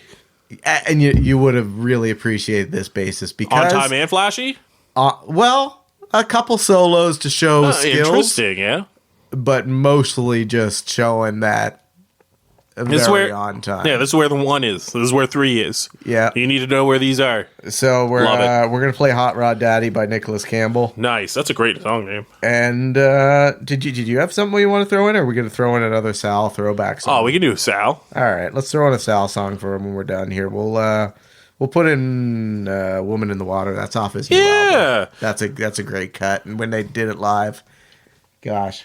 And you would have really appreciated this bassist because On Time and Flashy? Well, a couple solos to show skills. Interesting, yeah. But mostly just showing that very on time. Yeah, this is where the 1 is. This is where 3 is. Yeah. You need to know where these are. So we're gonna play Hot Rod Daddy by Nicholas Campbell. Nice. That's a great song name. And did you have something you want to throw in, or are we gonna throw in another Sal throwback song? Oh, we can do Sal. All right, let's throw in a Sal song for him when we're done here. We'll put in "Woman in the Water." That's off his new album. That's a great cut. And when they did it live, gosh.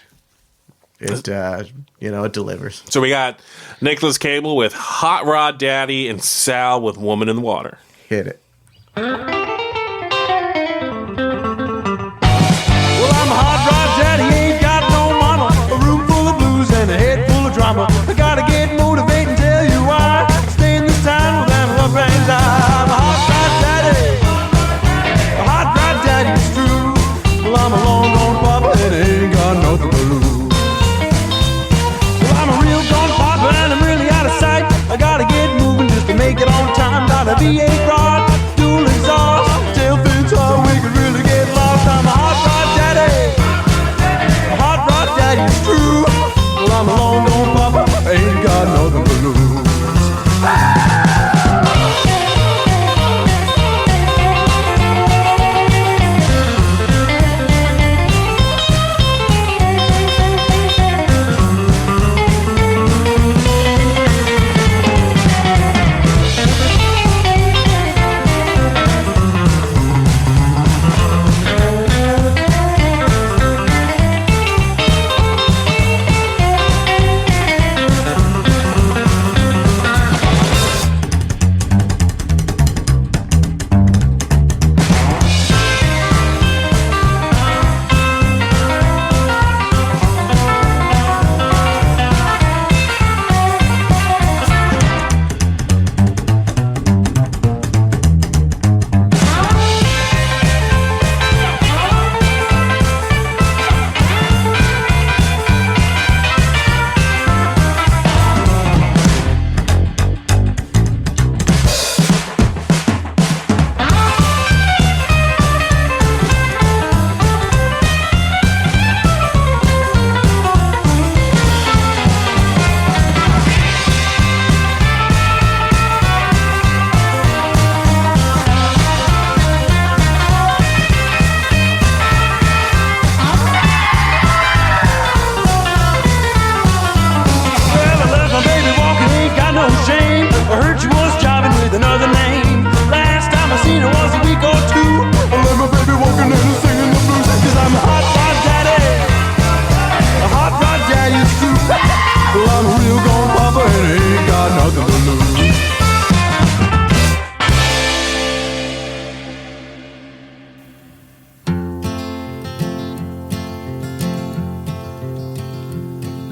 It delivers. So we got Nicholas Cable with Hot Rod Daddy and Sal with Woman in the Water. Hit it. Well, I'm a hot rod daddy, ain't got no mama. A room full of blues and a head full of drama. I gotta get motivated and tell you why. Stay in this town with an love brings I'm a hot rod daddy. A hot rod daddy, it's true. Well, I'm a long gone papa and I ain't got nothing to lose. Well, I'm a real gone papa and I'm really out of sight. I gotta get moving just to make it on time. Got a V8 rod, dual exhaust, tail fins hard, we could really get lost. I'm a hot rod daddy. A hot rod daddy, it's true. Well, I'm a long gone papa, I ain't got nothing to lose.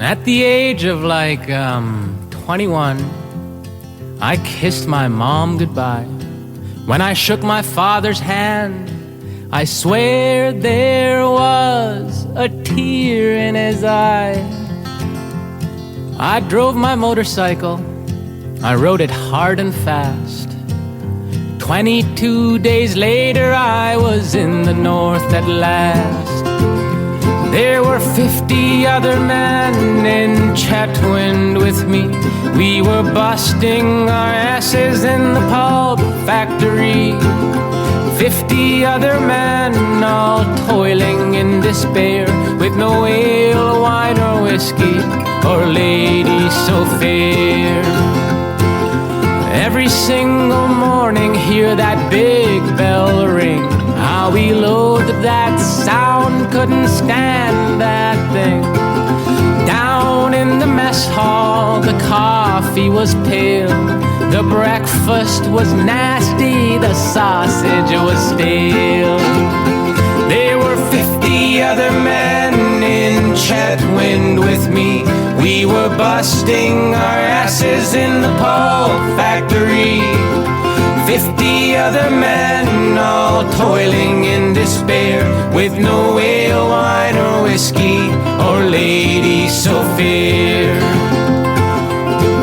At the age of 21, I kissed my mom goodbye. When I shook my father's hand, I swear there was a tear in his eye. I drove my motorcycle, I rode it hard and fast. 22 days later, I was in the north at last. There were 50 other men in Chatwind with me. We were busting our asses in the pulp factory. 50 other men all toiling in despair, with no ale, wine, or whiskey, or lady so fair. Every single morning hear that big bell ring. How we loathed that sound, couldn't stand that thing. Down in the mess hall, the coffee was pale, the breakfast was nasty, the sausage was stale. There were 50 other men in Chetwynd with me. We were busting our asses in the pulp factory. 50 other men all toiling in despair, with no ale, wine, or whiskey, or lady so fair.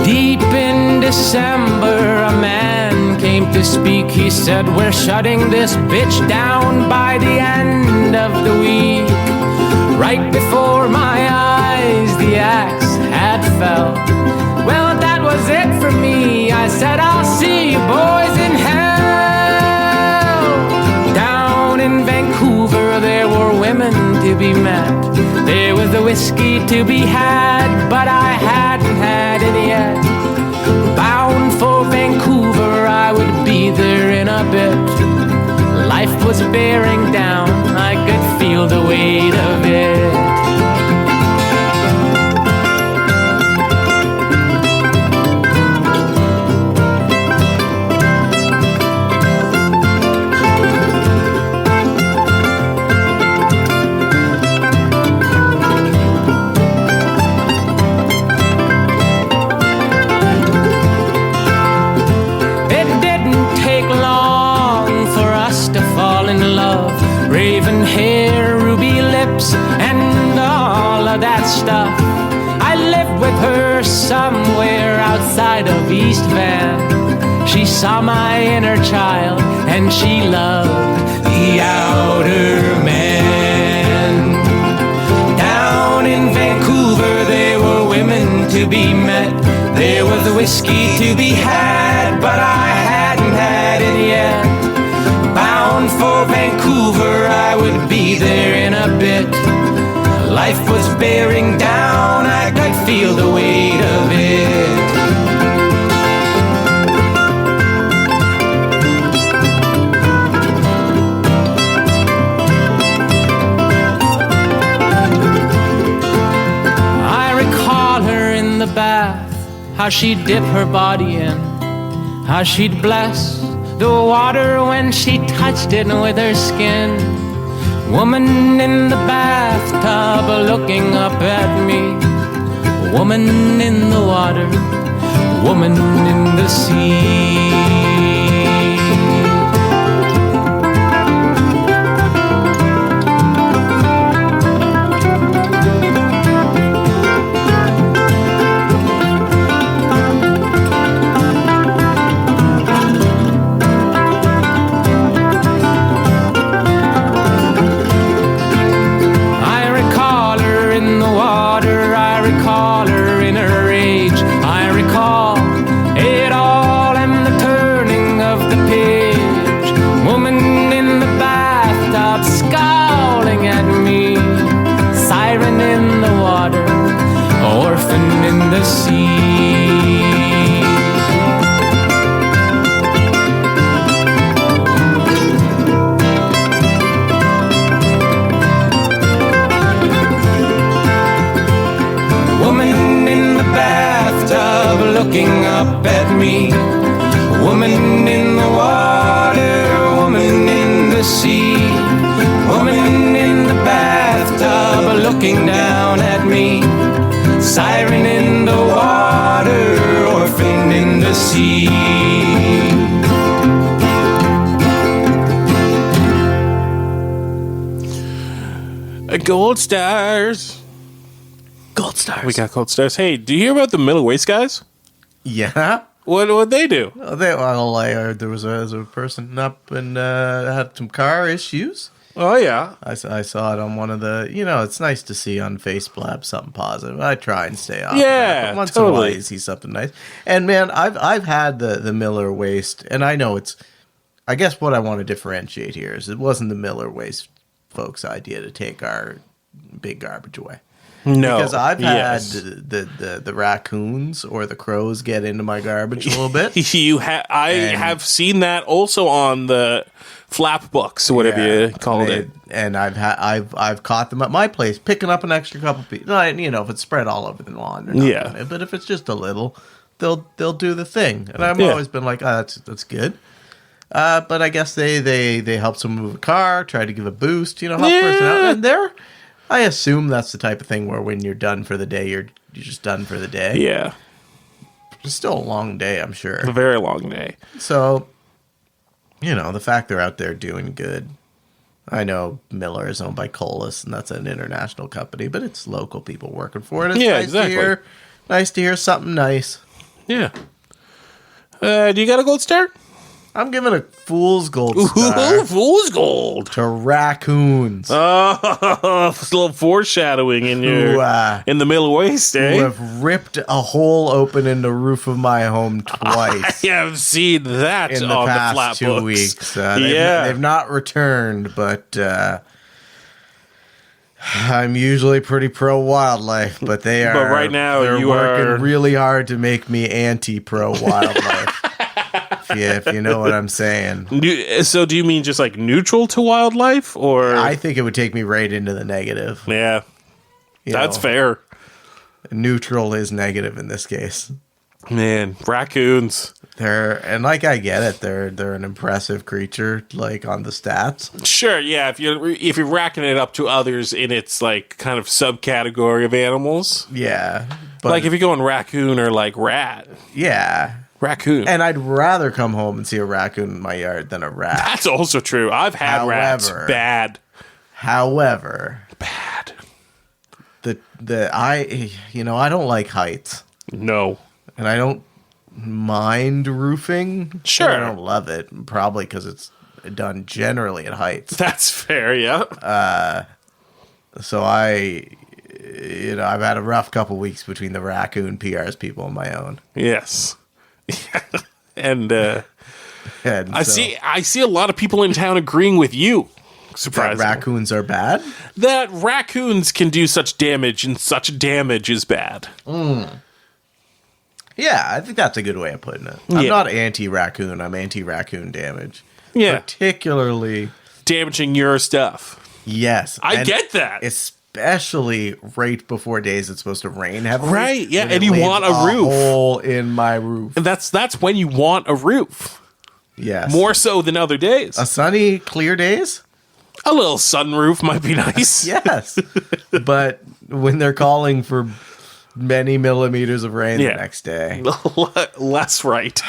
Deep in December, a man came to speak. He said, we're shutting this bitch down by the end of the week. Right before my eyes, the axe had fell. Well, that was it for me. I said, I'll see you boys in hell. Down in Vancouver, there were women to be met. There was a whiskey to be had, but I hadn't had it yet. Bound for Vancouver, I would be there in a bit. Life was bearing down, I could feel the weight of it. Raven hair, ruby lips, and all of that stuff. I lived with her somewhere outside of East Van. She saw my inner child, and she loved the outer man. Down in Vancouver, there were women to be met. There was whiskey to be had, but I hadn't had it yet. Bound for Vancouver, I would be there in a bit. Life was bearing down, I could feel the weight of it. I recall her in the bath, how she'd dip her body in, how she'd bless the water when she touched it with her skin. Woman in the bathtub looking up at me. Woman in the water, woman in the sea. Looking up at me, woman in the water, woman in the sea, woman in the bathtub looking down at me, siren in the water, orphan in the sea. Gold stars. Gold stars. We got gold stars. Hey, do you hear about the middle waist guys? Yeah. What they do? There was a person up and had some car issues. Oh yeah, I saw it on one of the. It's nice to see on FaceBlab something positive. I try and stay off. Yeah, but once totally. in a while you see something nice. And man, I've had the Miller waist, and I know it's I guess what I want to differentiate here is it wasn't the Miller Waste folks' idea to take our big garbage away. No, Because I've had yes. the raccoons or the crows get into my garbage a little bit. I have seen that also on the flap books, whatever you called it. And I've caught them at my place, picking up an extra couple pieces. You know, if it's spread all over the lawn, they're not gonna, but if it's just a little, they'll do the thing. And I've always been like, oh, that's good. But I guess they help someone move a car, try to give a boost, you know, help person out. And I assume that's the type of thing where when you're done for the day, you're just done for the day. Yeah. It's still a long day, I'm sure. A very long day. So, you know, the fact they're out there doing good. I know Miller is owned by Colas, and that's an international company, but it's local people working for it. It's exactly. Nice to hear something nice. Yeah. Do you got a gold star? I'm giving a fool's gold star. Ooh, fool's gold. To raccoons. Oh, a little foreshadowing in in the Middle West, eh? Who have ripped a hole open in the roof of my home twice. I have seen that in the on past the flap 2 books. weeks. They've not returned, but I'm usually pretty pro wildlife. But they are. But right now they're you working are really hard to make me anti pro wildlife. if you know what I'm saying. So do you mean just like neutral to wildlife, or? I think it would take me right into the negative. Yeah, that's fair. Neutral is negative in this case. Man, raccoons. I get it. They're an impressive creature, like on the stats. Sure, yeah. If you're racking it up to others in its like kind of subcategory of animals, yeah. But like if you're going raccoon or like rat, yeah. Raccoon. And I'd rather come home and see a raccoon in my yard than a rat. That's also true. I've had rats. Bad. However, bad. I don't like heights. No. And I don't mind roofing. Sure. I don't love it. Probably because it's done generally at heights. That's fair, yeah. So I've had a rough couple weeks between the raccoon PRs people and my own. Yes. and I see a lot of people in town agreeing with you. Surprisingly. That raccoons are bad? That raccoons can do such damage, and such damage is bad. Yeah, I think that's a good way of putting it. I'm not anti-raccoon. I'm anti-raccoon damage. Yeah. Particularly damaging your stuff. Yes. I get that. Especially right before days it's supposed to rain heavily. Right, yeah, and you want a roof. Hole in my roof. And that's when you want a roof. Yes. More so than other days. A sunny, clear days? A little sunroof might be nice. Yes. But when they're calling for many millimeters of rain the next day. Less right.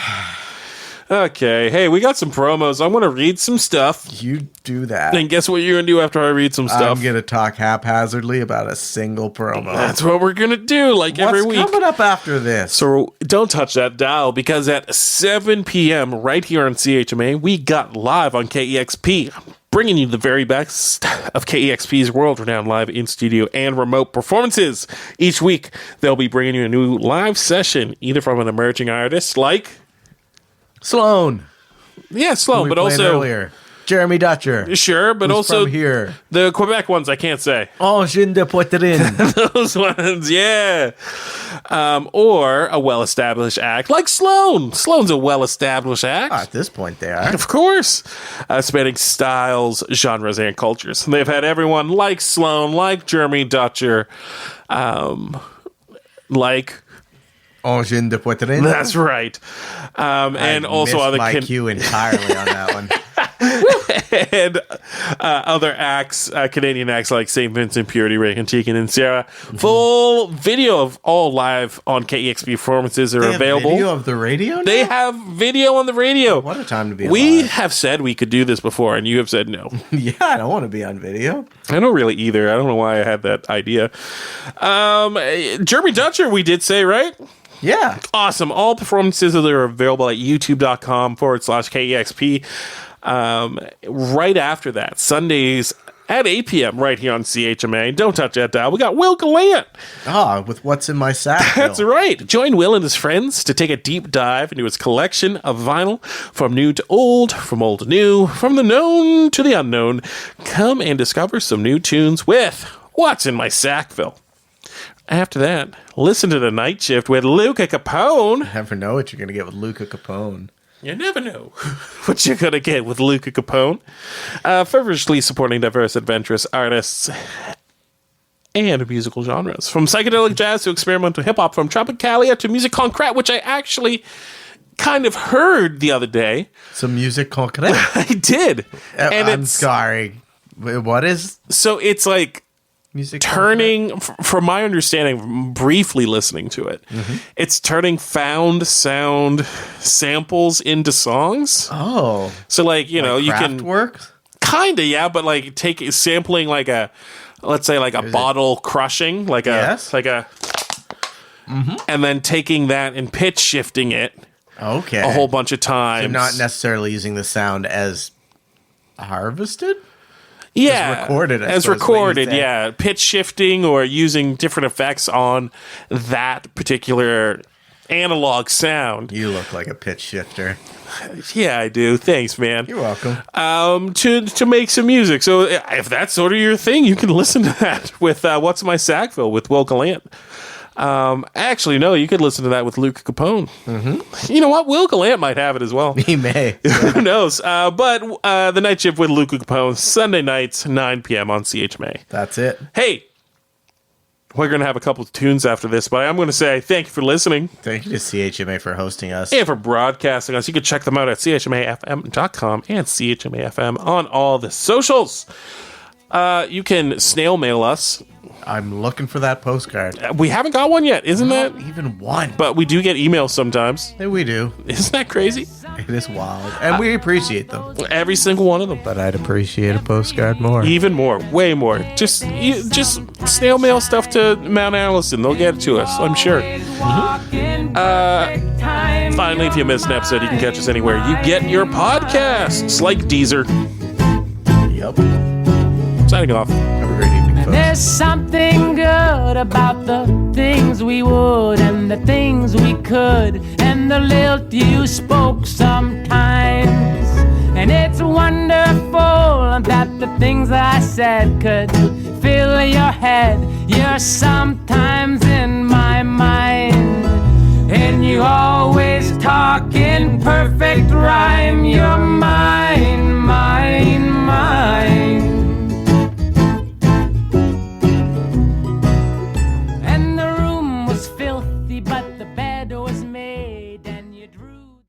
Okay. Hey, we got some promos. I'm going to read some stuff. You do that. And guess what you're going to do after I read some stuff? I'm going to talk haphazardly about a single promo. That's what we're going to do, every week. What's coming up after this? So don't touch that dial, because at 7 p.m. right here on CHMA, we got live on KEXP. Bringing you the very best of KEXP's world-renowned live in-studio and remote performances. Each week, they'll be bringing you a new live session, either from an emerging artist like Sloan. Yeah, Sloan, but also earlier. Jeremy Dutcher. Sure, but also from here. The Quebec ones I can't say. Angers de Poitrine. Those ones, yeah. Or a well-established act like Sloan. Sloan's a well-established act. At this point, they are. Of course. Spanning styles, genres, and cultures. They've had everyone like Sloan, like Jeremy Dutcher, like... Angers de Poitrine. That's right. And also other... my cue entirely on that one. And other acts, Canadian acts like St. Vincent, Purity, Reagan, Tegan, and Sarah. Full video of all live on KEXP performances are available. Video of the radio now? They have video on the radio. What a time to be alive. We have said we could do this before, and you have said no. Yeah, I don't want to be on video. I don't really either. I don't know why I had that idea. Jeremy Dutcher, we did say, right? Yeah. Awesome. All performances are available at youtube.com/KEXP. Right after that, Sundays at 8 p.m. right here on CHMA. Don't touch that dial. We got Will Gallant. With What's in My Sack. That's right. Join Will and his friends to take a deep dive into his collection of vinyl from new to old, from old to new, from the known to the unknown. Come and discover some new tunes with What's in My Sackville. After that, listen to The Night Shift with Luca Capone. You never know what you're going to get with Luca Capone. You never know what you're going to get with Luca Capone. Fervently supporting diverse, adventurous artists and musical genres. From psychedelic jazz to experimental hip-hop, from Tropicalia to music concrete, which I actually kind of heard the other day. Some music concrete? I did. I'm sorry. What is... So it's like... music turning, from my understanding, briefly listening to it, it's turning found sound samples into songs. Oh. So, like, you know, you can... work? Kind of, yeah, but, like, sampling, like, let's say, like, a bottle crushing, like a... And then taking that and pitch shifting it a whole bunch of times. So not necessarily using the sound as harvested? Yeah, as recorded, yeah. Pitch shifting or using different effects on that particular analog sound. You look like a pitch shifter. Yeah, I do. Thanks, man. You're welcome. To make some music. So if that's sort of your thing, you can listen to that with What's My Sackville with Will Gallant. Actually, no, you could listen to that with Luca Capone. You know what? Will Gallant might have it as well. He may. Who knows? But The Night Shift with Luca Capone, Sunday nights, 9 p.m. on CHMA. That's it. Hey, we're going to have a couple of tunes after this, but I'm going to say thank you for listening. Thank you to CHMA for hosting us. And for broadcasting us. You can check them out at chmafm.com and CHMAFM on all the socials. You can snail mail us. I'm looking for that postcard. We haven't got one yet, isn't that? Even one. But we do get emails sometimes. Yeah, we do. Isn't that crazy? It is wild. And we appreciate them. Every single one of them. But I'd appreciate a postcard more. Even more. Way more. Just snail mail stuff to Mount Allison. They'll get it to us, I'm sure. Finally, if you missed an episode, you can catch us anywhere you get your podcasts, like Deezer. Yep. Signing off. Have a great evening, folks. There's something good about the things we would and the things we could and the lilt you spoke sometimes. And it's wonderful that the things I said could fill your head. You're sometimes in my mind, and you always talk in perfect rhyme. You're